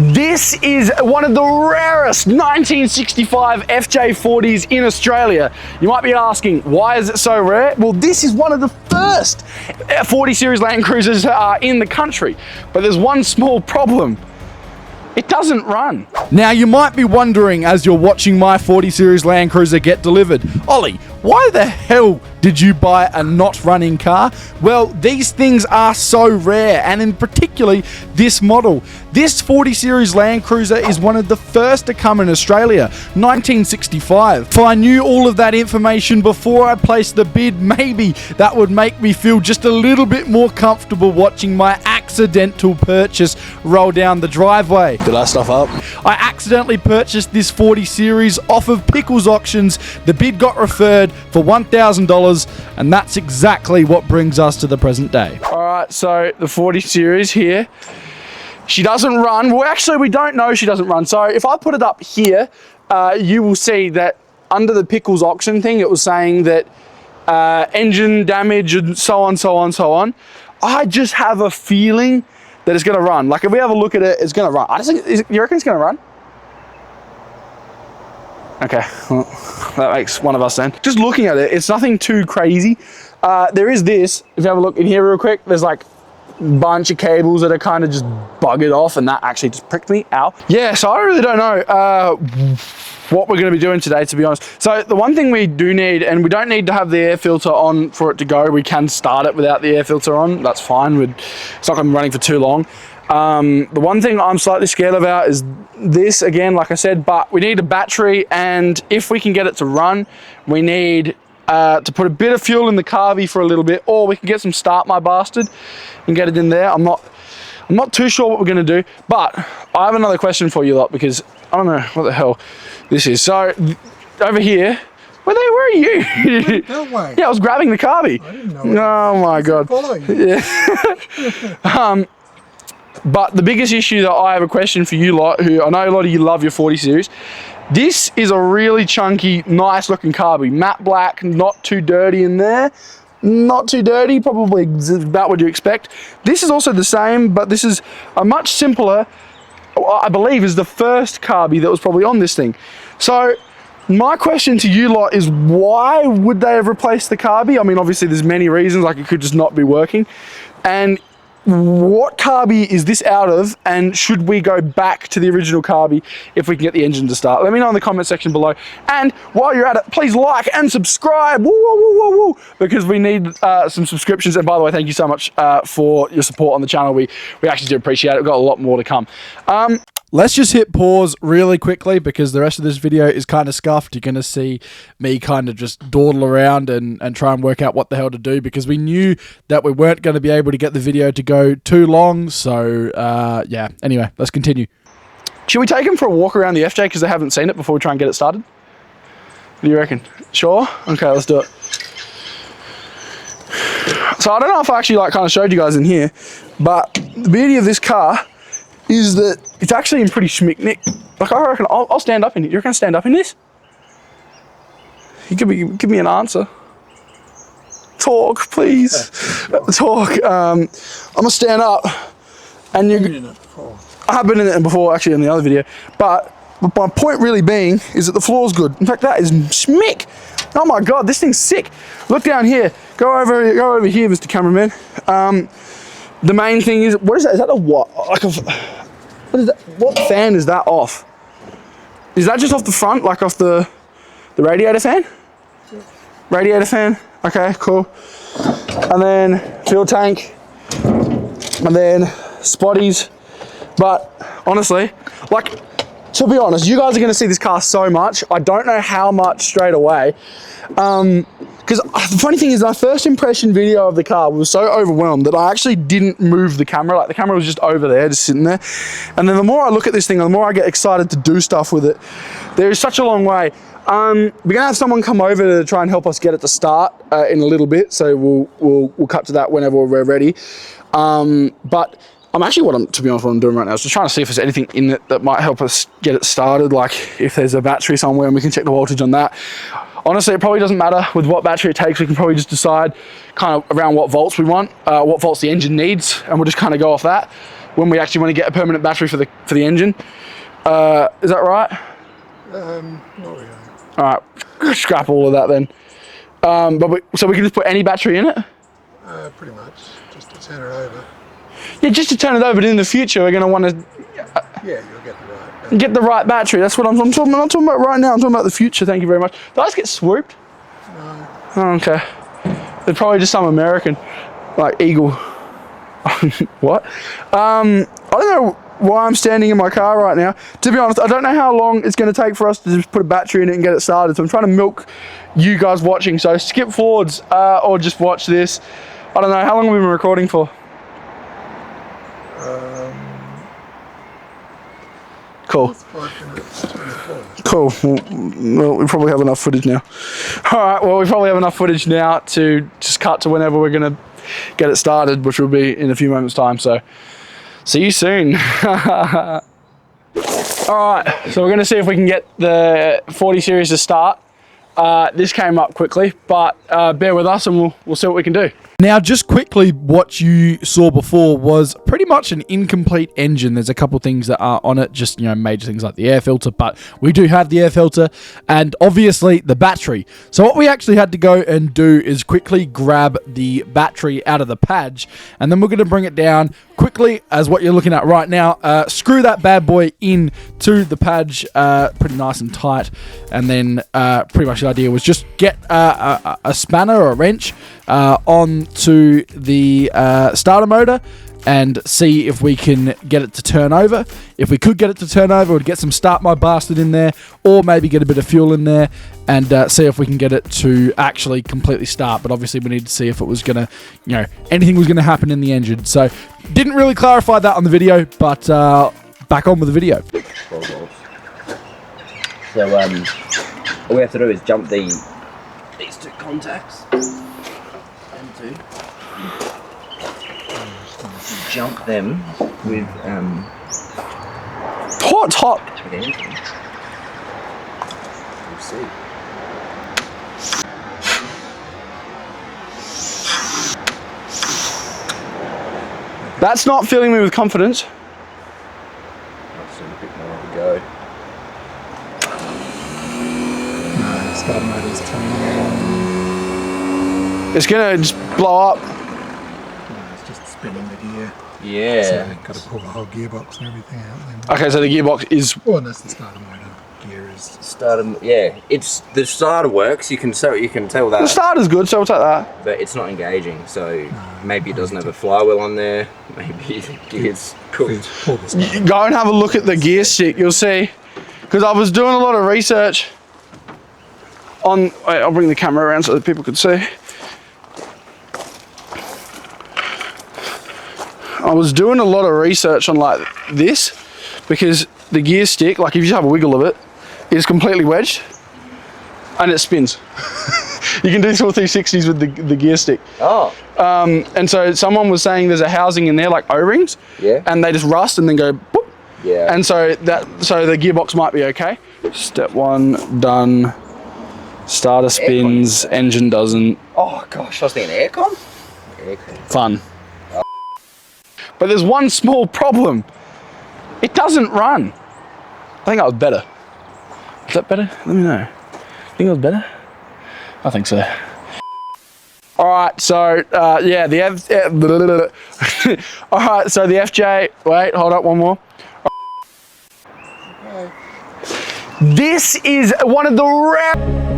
This is one of the rarest 1965 FJ40s in Australia. You might be asking, why is it so rare? Well, this is one of the first 40 series Land Cruisers in the country, but there's one small problem. It doesn't run. Now you might be wondering as you're watching my 40 series Land Cruiser get delivered, Ollie, why the hell did you buy a not running car? Well, these things are so rare, and in particularly this model. This 40 series Land Cruiser is one of the first to come in Australia, 1965. If I knew all of that information before I placed the bid, maybe that would make me feel just a little bit more comfortable watching my accidental purchase roll down the driveway. Did I stuff up? I accidentally purchased this 40 series off of Pickles Auctions. The bid got referred for $1,000, and that's exactly what brings us to the present day. All right, so the 40 series here, she doesn't run. Well, actually, we don't know she doesn't run. So if I put it up here, you will see that under the Pickles Auction thing, it was saying that engine damage and so on, so on, so on. I just have a feeling that it's gonna run. Like if we have a look at it, it's gonna run. I just think, you reckon it's gonna run? Okay, well, that makes one of us then. Just looking at it, it's nothing too crazy. There is this, if you have a look in here real quick, there's like a bunch of cables that are kind of just buggered off, and that actually just pricked me, ow. Yeah, so I really don't know what we're gonna be doing today, to be honest. So the one thing we do need, and we don't need to have the air filter on for it to go, we can start it without the air filter on, that's fine. It's not gonna be running for too long. The one thing I'm slightly scared about is this, again, like I said, but we need a battery, and if we can get it to run, we need to put a bit of fuel in the carby for a little bit, or we can get some Start My Bastard and get it in there. I'm not too sure what we're gonna do, but I have another question for you lot, because I don't know what the hell this is. So over here, where are you? That way. Yeah, I was grabbing the carby. I didn't know. Oh my God. Yeah. But the biggest issue that I have a question for you lot, who I know a lot of you love your 40 series, this is a really chunky, nice looking carby. Matte black, not too dirty in there. Not too dirty, probably about what you expect. This is also the same, but this is a much simpler, I believe is the first carby that was probably on this thing. So my question to you lot is, why would they have replaced the carby? I mean, obviously there's many reasons, like it could just not be working. And what carby is this out of, and should we go back to the original carby if we can get the engine to start? Let me know in the comment section below, and while you're at it, please like and subscribe, woo, woo, woo, woo, woo, because we need some subscriptions. And by the way, thank you so much for your support on the channel. We actually do appreciate it. We've got a lot more to come. Let's just hit pause really quickly, because the rest of this video is kind of scuffed. You're going to see me kind of just dawdle around and try and work out what the hell to do, because we knew that we weren't going to be able to get the video to go too long. So, yeah. Anyway, let's continue. Should we take them for a walk around the FJ because they haven't seen it before we try and get it started? What do you reckon? Sure? Okay, let's do it. So I don't know if I actually kind of showed you guys in here, but the beauty of this car is that it's actually in pretty schmick nick. Like I reckon I'll stand up in it. You're gonna stand up in this? You give me an answer. Talk, please. Talk. I'm gonna stand up, and I have been in it before, actually, in the other video. But my point really being is that the floor's good. In fact, that is schmick. Oh my God, this thing's sick. Look down here. Go over here, Mr. Cameraman. The main thing is, what is that? Is that a what? Like what is that? What fan is that off? Is that just off the front, like off the radiator fan? Radiator fan. Okay, cool. And then fuel tank, and then spotties. But honestly, like, to be honest, you guys are gonna see this car so much. I don't know how much straight away. Because the funny thing is, my first impression video of the car was so overwhelmed that I actually didn't move the camera. Like, the camera was just over there, just sitting there. And then the more I look at this thing, the more I get excited to do stuff with it. There is such a long way. We're gonna have someone come over to try and help us get it to start in a little bit. So we'll cut to that whenever we're ready. But I'm actually, to be honest, what I'm doing right now is just trying to see if there's anything in it that might help us get it started. Like if there's a battery somewhere and we can check the voltage on that. Honestly, it probably doesn't matter with what battery it takes. We can probably just decide kind of around what volts we want, what volts the engine needs, and we'll just kind of go off that. when we actually want to get a permanent battery for the engine. Is that right? Not really. All right, scrap all of that then. So we can just put any battery in it? Pretty much, just to turn it over. Yeah, just to turn it over, but in the future we're going to want to Yeah, you'll get the get the right right. battery. That's what I'm talking about. I'm not talking about right now. I'm talking about the future. Thank you very much. Did I just get swooped? No. Oh, okay. They're probably just some American, like eagle. What? I don't know why I'm standing in my car right now. To be honest, I don't know how long it's going to take for us to just put a battery in it and get it started. So I'm trying to milk you guys watching. So skip forwards or just watch this. I don't know. How long have we been recording for? Cool. 5 minutes, 24. Cool. Well, we probably have enough footage now. All right. Well, we probably have enough footage now to just cut to whenever we're going to get it started, which will be in a few moments' time. So see you soon. All right. So we're going to see if we can get the 40 series to start. This came up quickly, but bear with us and we'll see what we can do. Now, just quickly, what you saw before was pretty much an incomplete engine. There's a couple things that are on it, just, major things like the air filter, but we do have the air filter and obviously the battery. So what we actually had to go and do is quickly grab the battery out of the padge, and then we're going to bring it down quickly as what you're looking at right now. Screw that bad boy in to the padge pretty nice and tight, and then pretty much the idea was just get a spanner or a wrench onto the starter motor and see if we can get it to turn over. If we could get it to turn over, we'd get some Start My Bastard in there, or maybe get a bit of fuel in there and see if we can get it to actually completely start. But obviously we need to see if it was going to, anything was going to happen in the engine. So didn't really clarify that on the video, but back on with the video. So all we have to do is jump these two contacts. And jump them with It's hot. with anything. We'll see. That's not filling me with confidence. I'll see a bit more to go. No, starter motor's turning. It's gonna just blow up. No, it's just spinning the gear. Yeah. So you've got to pull the whole gearbox and everything out. Then. Okay, so the gearbox is. Oh, and that's the starter motor. Gear is. Starter, yeah. It's the starter works. You can tell The that, starter's good, so we'll take that. but it's not engaging. So maybe it doesn't have a flywheel on there. Maybe the gear's cooked. Pull the starter. Go and have a look at the gear stick, you'll see. Because I was doing a lot of research on. Wait, I'll bring the camera around so that people could see. I was doing a lot of research on like this because the gear stick, like if you have a wiggle of it, is completely wedged and it spins. You can do full 360s with the gear stick. Oh. And so someone was saying there's a housing in there like O-rings. Yeah. And they just rust and then go boop. Yeah. And so the gearbox might be okay. Step 1 done. Starter spins, engine doesn't. Oh gosh, I was thinking aircon. Aircon. Fun. But there's one small problem. It doesn't run. I think that was better. Is that better? Let me know. Think that was better? I think so. All right, so yeah, all right, so the FJ. Wait, hold up, one more. This is one of the rare.